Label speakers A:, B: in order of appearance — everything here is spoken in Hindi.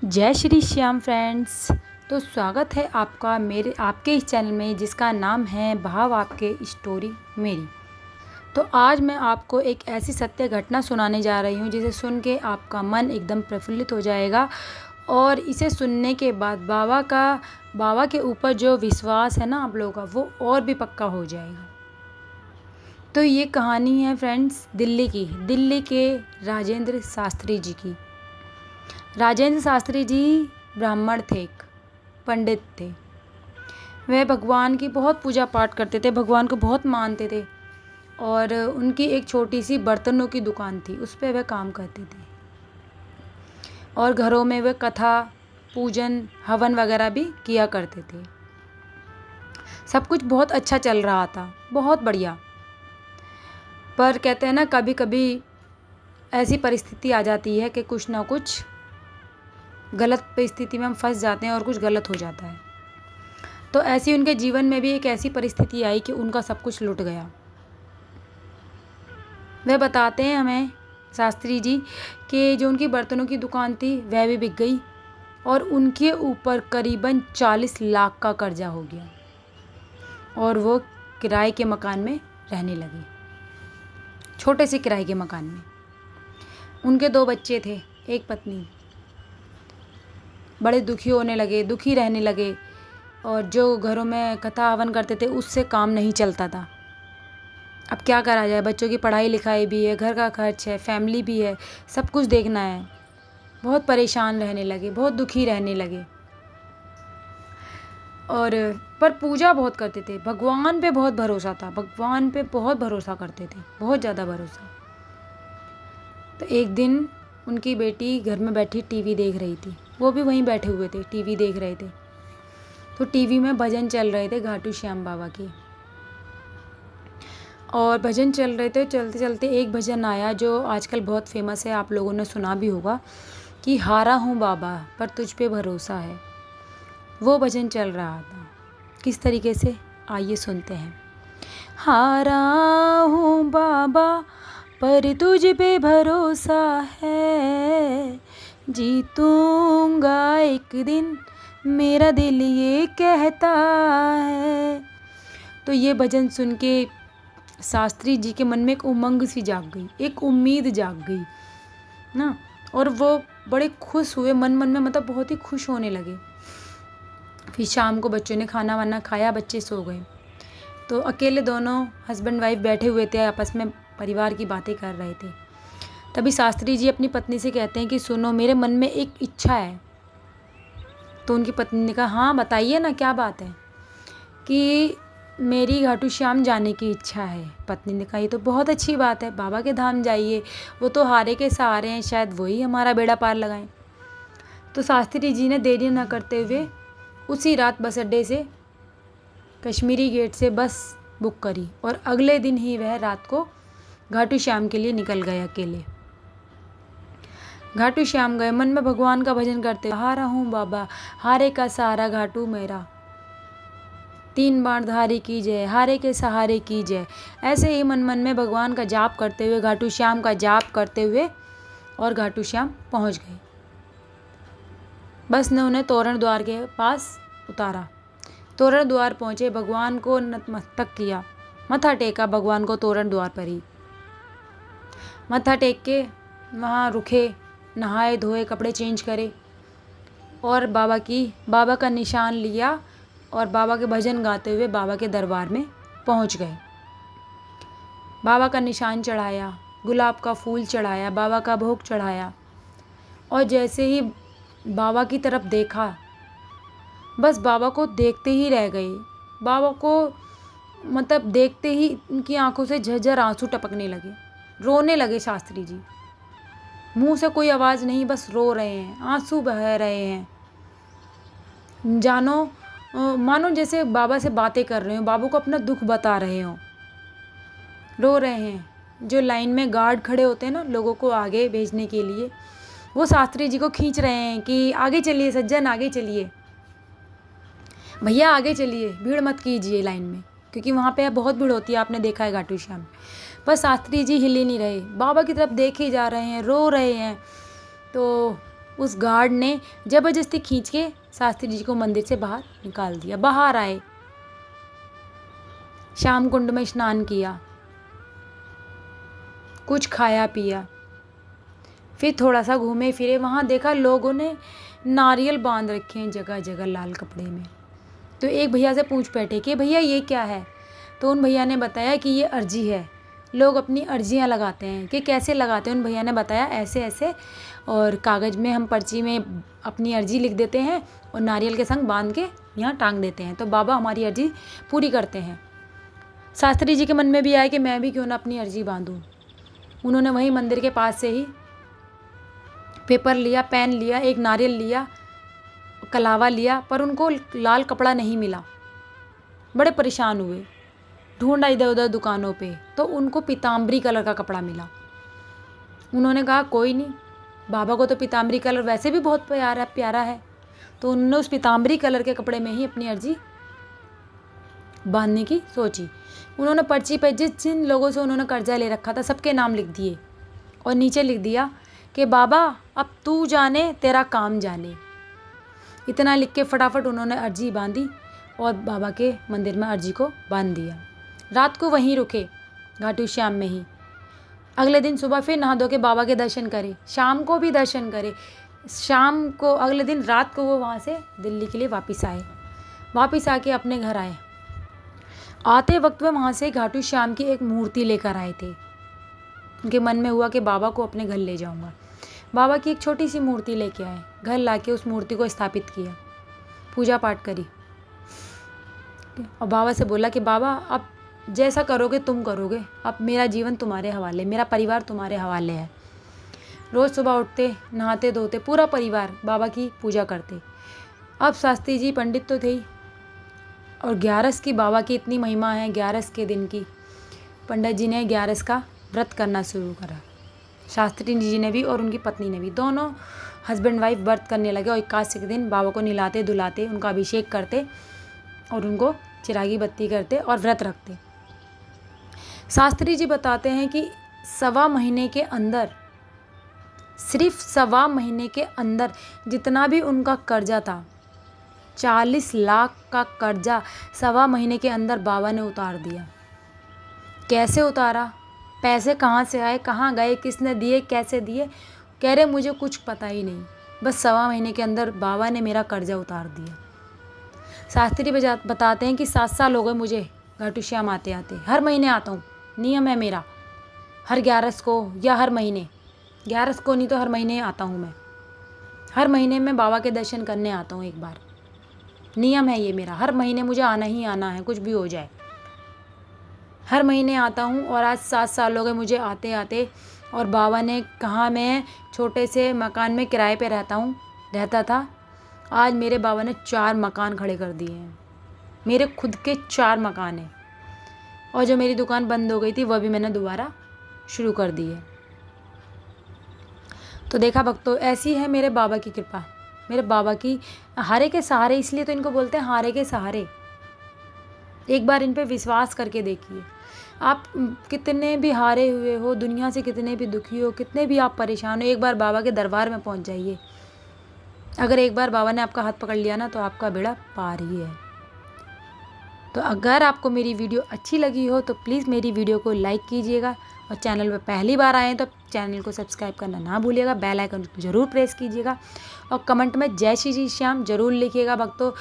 A: जय श्री श्याम फ्रेंड्स। तो स्वागत है आपका मेरे आपके इस चैनल में जिसका नाम है भाव आपके स्टोरी मेरी। तो आज मैं आपको एक ऐसी सत्य घटना सुनाने जा रही हूँ जिसे सुन के आपका मन एकदम प्रफुल्लित हो जाएगा और इसे सुनने के बाद बाबा के ऊपर जो विश्वास है ना आप लोगों का वो और भी पक्का हो जाएगा। तो ये कहानी है फ्रेंड्स दिल्ली के राजेंद्र शास्त्री जी की। राजेंद्र शास्त्री जी ब्राह्मण थे, एक पंडित थे। वह भगवान की बहुत पूजा पाठ करते थे, भगवान को बहुत मानते थे और उनकी एक छोटी सी बर्तनों की दुकान थी, उस पर वह काम करते थे और घरों में वह कथा पूजन हवन वगैरह भी किया करते थे। सब कुछ बहुत अच्छा चल रहा था, बहुत बढ़िया। पर कहते हैं ना कभी कभी ऐसी परिस्थिति आ जाती है कि कुछ ना कुछ गलत परिस्थिति में हम फंस जाते हैं और कुछ गलत हो जाता है। तो ऐसी उनके जीवन में भी एक ऐसी परिस्थिति आई कि उनका सब कुछ लुट गया। वह बताते हैं हमें शास्त्री जी कि जो उनकी बर्तनों की दुकान थी वह भी बिक गई और उनके ऊपर करीबन 40 लाख का कर्जा हो गया और वो किराए के मकान में रहने लगे, छोटे से किराए के मकान में। उनके 2 बच्चे थे, एक पत्नी। बड़े दुखी रहने लगे और जो घरों में कथा हवन करते थे उससे काम नहीं चलता था। अब क्या करा जाए, बच्चों की पढ़ाई लिखाई भी है, घर का खर्च है, फैमिली भी है, सब कुछ देखना है। बहुत परेशान रहने लगे, बहुत दुखी रहने लगे और पर पूजा बहुत करते थे, भगवान पे बहुत भरोसा था, भगवान पे बहुत भरोसा करते थे, बहुत ज़्यादा भरोसा। तो एक दिन उनकी बेटी घर में बैठी टीवी देख रही थी, वो भी वहीं बैठे हुए थे, टीवी देख रहे थे। तो टीवी में भजन चल रहे थे घाटू श्याम बाबा के और भजन चल रहे थे। चलते चलते एक भजन आया जो आजकल बहुत फेमस है, आप लोगों ने सुना भी होगा कि हारा हूँ बाबा पर तुझ पे भरोसा है। वो भजन चल रहा था। किस तरीके से, आइए सुनते हैं। हारा हूँ बाबा पर तुझ पे भरोसा है, जीतूंगा एक दिन मेरा दिल ये कहता है। तो ये भजन सुन के शास्त्री जी के मन में एक उमंग सी जाग गई, एक उम्मीद जाग गई ना, और वो बड़े खुश हुए मन में, मतलब बहुत ही खुश होने लगे। फिर शाम को बच्चों ने खाना वाना खाया, बच्चे सो गए। तो अकेले दोनों हस्बैंड वाइफ बैठे हुए थे, आपस में परिवार की बातें कर रहे थे। तभी शास्त्री जी अपनी पत्नी से कहते हैं कि सुनो, मेरे मन में एक इच्छा है। तो उनकी पत्नी ने कहा हाँ बताइए ना, क्या बात है। कि मेरी घाटू श्याम जाने की इच्छा है। पत्नी ने कहा ये तो बहुत अच्छी बात है, बाबा के धाम जाइए, वो तो हारे के सहारे हैं, शायद वही हमारा बेड़ा पार लगाएं। तो शास्त्री जी ने देरी न करते हुए उसी रात बस अड्डे से कश्मीरी गेट से बस बुक करी और अगले दिन ही वह रात को घाटू श्याम के लिए निकल गए अकेले। घाटू श्याम गए, मन में भगवान का भजन करते, हारा हूँ बाबा, हारे का सहारा घाटू मेरा, 3 बाण धारी की जय, हारे के सहारे की जय। ऐसे ही मन मन में भगवान का जाप करते हुए, घाटू श्याम का जाप करते हुए और घाटू श्याम पहुँच गए। बस ने उन्हें तोरण द्वार के पास उतारा। तोरण द्वार पहुँचे, भगवान को नतमस्तक किया, मत्था टेका भगवान को तोरण द्वार पर ही। मत्था टेक के वहाँ रुके, नहाए धोए, कपड़े चेंज करे और बाबा का निशान लिया और बाबा के भजन गाते हुए बाबा के दरबार में पहुँच गए। बाबा का निशान चढ़ाया, गुलाब का फूल चढ़ाया, बाबा का भोग चढ़ाया और जैसे ही बाबा की तरफ देखा, बस बाबा को देखते ही रह गए। बाबा को मतलब देखते ही उनकी आंखों से झरझर आंसू टपकने लगे, रोने लगे शास्त्री जी। मुंह से कोई आवाज़ नहीं, बस रो रहे हैं, आंसू बह रहे हैं, मानो जैसे बाबा से बातें कर रहे हो, बाबू को अपना दुख बता रहे हो, रो रहे हैं। जो लाइन में गार्ड खड़े होते हैं ना लोगों को आगे भेजने के लिए, वो शास्त्री जी को खींच रहे हैं कि आगे चलिए सज्जन, आगे चलिए भैया, आगे चलिए, भीड़ मत कीजिए लाइन में, क्योंकि वहाँ पे बहुत भीड़ होती है, आपने देखा है घाटू श्याम। बस शास्त्री जी हिले नहीं रहे, बाबा की तरफ देखे जा रहे हैं, रो रहे हैं। तो उस गार्ड ने ज़बरदस्ती खींच के शास्त्री जी को मंदिर से बाहर निकाल दिया। बाहर आए, श्याम कुंड में स्नान किया, कुछ खाया पिया, फिर थोड़ा सा घूमे फिरे। वहाँ देखा लोगों ने नारियल बांध रखे हैं जगह जगह लाल कपड़े में। तो एक भैया से पूछ बैठे कि भैया ये क्या है। तो उन भैया ने बताया कि ये अर्जी है, लोग अपनी अर्जियां लगाते हैं। कि कैसे लगाते हैं, उन भैया ने बताया ऐसे ऐसे, और कागज़ में हम पर्ची में अपनी अर्जी लिख देते हैं और नारियल के संग बांध के यहाँ टांग देते हैं, तो बाबा हमारी अर्जी पूरी करते हैं। शास्त्री जी के मन में भी आया कि मैं भी क्यों ना अपनी अर्जी बांधूँ। उन्होंने वहीं मंदिर के पास से ही पेपर लिया, पेन लिया, एक नारियल लिया, कलावा लिया, पर उनको लाल कपड़ा नहीं मिला। बड़े परेशान हुए, ढूंढा इधर उधर दुकानों पे, तो उनको पीताम्बरी कलर का कपड़ा मिला। उन्होंने कहा कोई नहीं, बाबा को तो पीताम्बरी कलर वैसे भी बहुत प्यारा है। तो उन्होंने उस पीताम्बरी कलर के कपड़े में ही अपनी अर्जी बांधने की सोची। उन्होंने पर्ची पे जिन लोगों से उन्होंने कर्जा ले रखा था सबके नाम लिख दिए और नीचे लिख दिया कि बाबा अब तू जाने तेरा काम जाने। इतना लिख के फटाफट उन्होंने अर्जी बांधी और बाबा के मंदिर में अर्जी को बांध दिया। रात को वहीं रुके, घाटू श्याम में ही। अगले दिन सुबह फिर नहा धो के बाबा के दर्शन करे, शाम को भी दर्शन करे। शाम को अगले दिन रात को वो वहाँ से दिल्ली के लिए वापस आए। वापस आके अपने घर आए। आते वक्त वे वहाँ से घाटू श्याम की एक मूर्ति लेकर आए थे। उनके मन में हुआ कि बाबा को अपने घर ले जाऊँगा। बाबा की एक छोटी सी मूर्ति लेके आए, घर लाके उस मूर्ति को स्थापित किया, पूजा पाठ करी और बाबा से बोला कि बाबा अब जैसा करोगे तुम करोगे, अब मेरा जीवन तुम्हारे हवाले, मेरा परिवार तुम्हारे हवाले है। रोज़ सुबह उठते, नहाते धोते, पूरा परिवार बाबा की पूजा करते। अब शास्त्री जी पंडित तो थे ही, और 11 की बाबा की इतनी महिमा है, 11 के दिन की। पंडित जी ने 11 का व्रत करना शुरू करा, शास्त्री जी ने भी और उनकी पत्नी ने भी, दोनों हस्बैंड वाइफ व्रत करने लगे। और 81 के दिन बाबा को नहलाते धुलाते, उनका अभिषेक करते और उनको चिरागी बत्ती करते और व्रत रखते। शास्त्री जी बताते हैं कि सवा महीने के अंदर, सिर्फ सवा महीने के अंदर जितना भी उनका कर्जा था, 40 लाख का कर्जा सवा महीने के अंदर बाबा ने उतार दिया। कैसे उतारा, पैसे कहाँ से आए, कहाँ गए, किसने दिए, कैसे दिए, कह रहे मुझे कुछ पता ही नहीं, बस सवा महीने के अंदर बाबा ने मेरा कर्जा उतार दिया। शास्त्री बताते हैं कि 7 साल हो गए मुझे घाटू श्याम आते आते। हर महीने आता हूँ, नियम है मेरा, हर 11 को या हर महीने, 11 को नहीं तो हर महीने आता हूँ मैं। हर महीने में बाबा के दर्शन करने आता हूँ एक बार, नियम है ये मेरा, हर महीने मुझे आना ही आना है, कुछ भी हो जाए। हर महीने आता हूँ और आज 7 साल हो गए मुझे आते आते। और बाबा ने कहा मैं छोटे से मकान में किराए पे रहता था, आज मेरे बाबा ने 4 मकान खड़े कर दिए हैं। मेरे खुद के 4 मकान हैं, और जो मेरी दुकान बंद हो गई थी वह भी मैंने दोबारा शुरू कर दी है। तो देखा भक्तों, ऐसी है मेरे बाबा की कृपा, मेरे बाबा की हारे के सहारे, इसलिए तो इनको बोलते हैं हारे के सहारे। एक बार इन पे विश्वास करके देखिए, आप कितने भी हारे हुए हो, दुनिया से कितने भी दुखी हो, कितने भी आप परेशान हो, एक बार बाबा के दरबार में पहुंच जाइए। अगर एक बार बाबा ने आपका हाथ पकड़ लिया ना, तो आपका बेड़ा पार ही है। तो अगर आपको मेरी वीडियो अच्छी लगी हो तो प्लीज़ मेरी वीडियो को लाइक कीजिएगा, और चैनल पर पहली बार आए हैं तो चैनल को सब्सक्राइब करना ना भूलिएगा, बेल आइकन ज़रूर प्रेस कीजिएगा, और कमेंट में जय श्री श्याम ज़रूर लिखिएगा भक्तों।